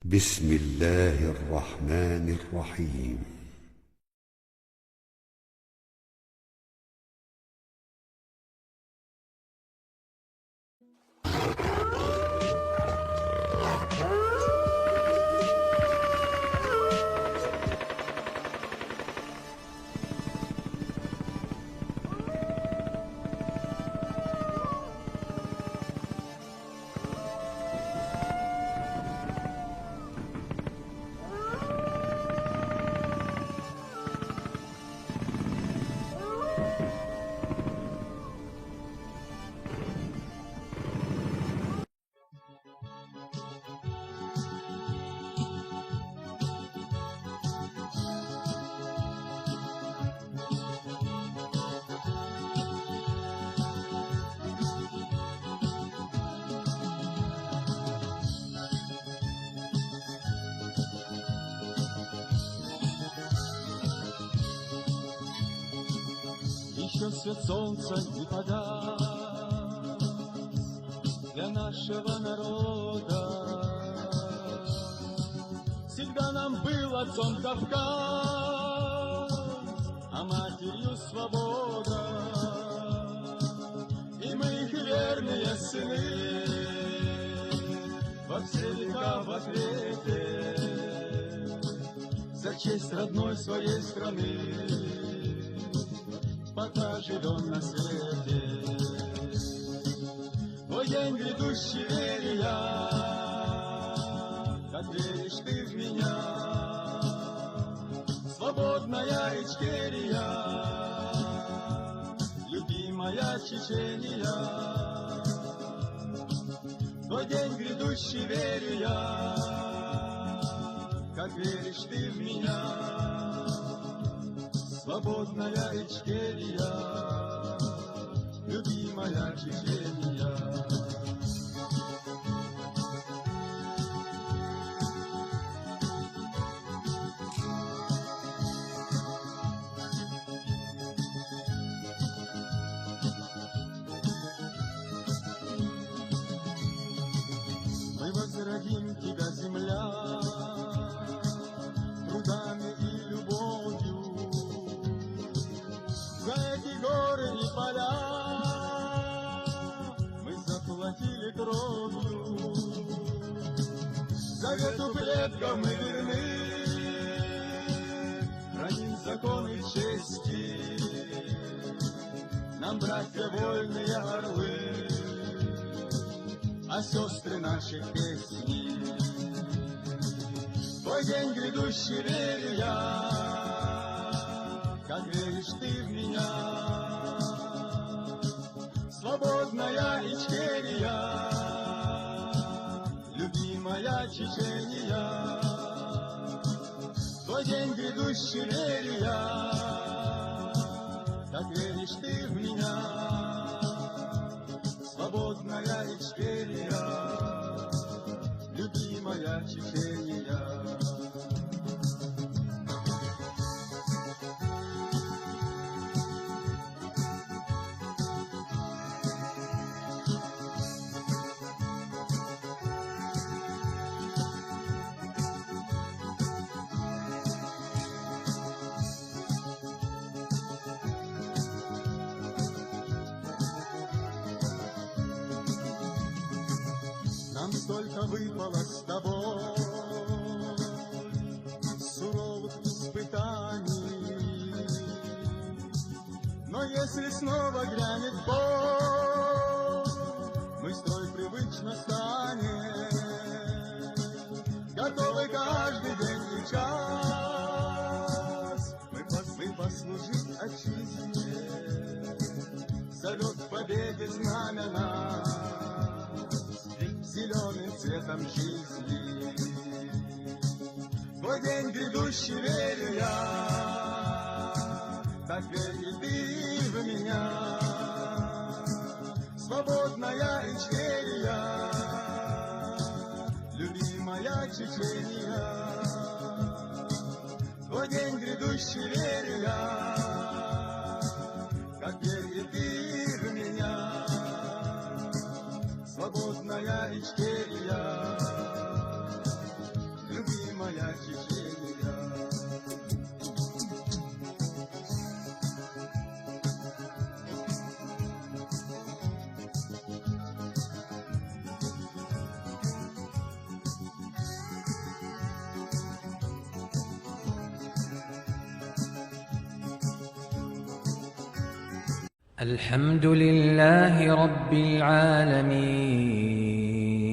بسم الله الرحمن الرحيم. Еще свет солнца не погас для нашего народа. Всегда нам был отцом Кавказ, а матерью свобода. И мы их верные сыны во все века в ответе за честь родной своей страны. Пока живем на свете, твой день грядущий верю я, как веришь ты в меня, свободная Ичкерия, любимая Чечения. Твой день грядущий верю я, как веришь ты в меня, свободная Ичкерия, любимая Чечения. Мы возродим тебя, земля, трудами и любовью. За эти горы и поля мы заплатили кровью. Завету предков мы верны, храним законы чести. Нам братья вольные орлы, а сестры наших песни. Твой день грядущий верю я, как веришь ты в меня, свободная Ичкерия, любимая Чечения. Твой день грядущий верю я, как веришь ты в меня, свободная Ичкерия, любимая Чечения. Нам столько выпало с тобой суровых испытаний, но если снова грянет бой, мы строй привычно станем, готовы каждый день и час мы послужить отчизне. Зовет к победе знамя нас зеленым цветом жизни. Твой день грядущий верю я, так верь и ты в меня, свободная Ичкерия, любимая Чечения. Твой день грядущий верю я, как верь и ты в меня, свободная Ичкерия, ya çiçeğiya. الحمد لله رب العالمين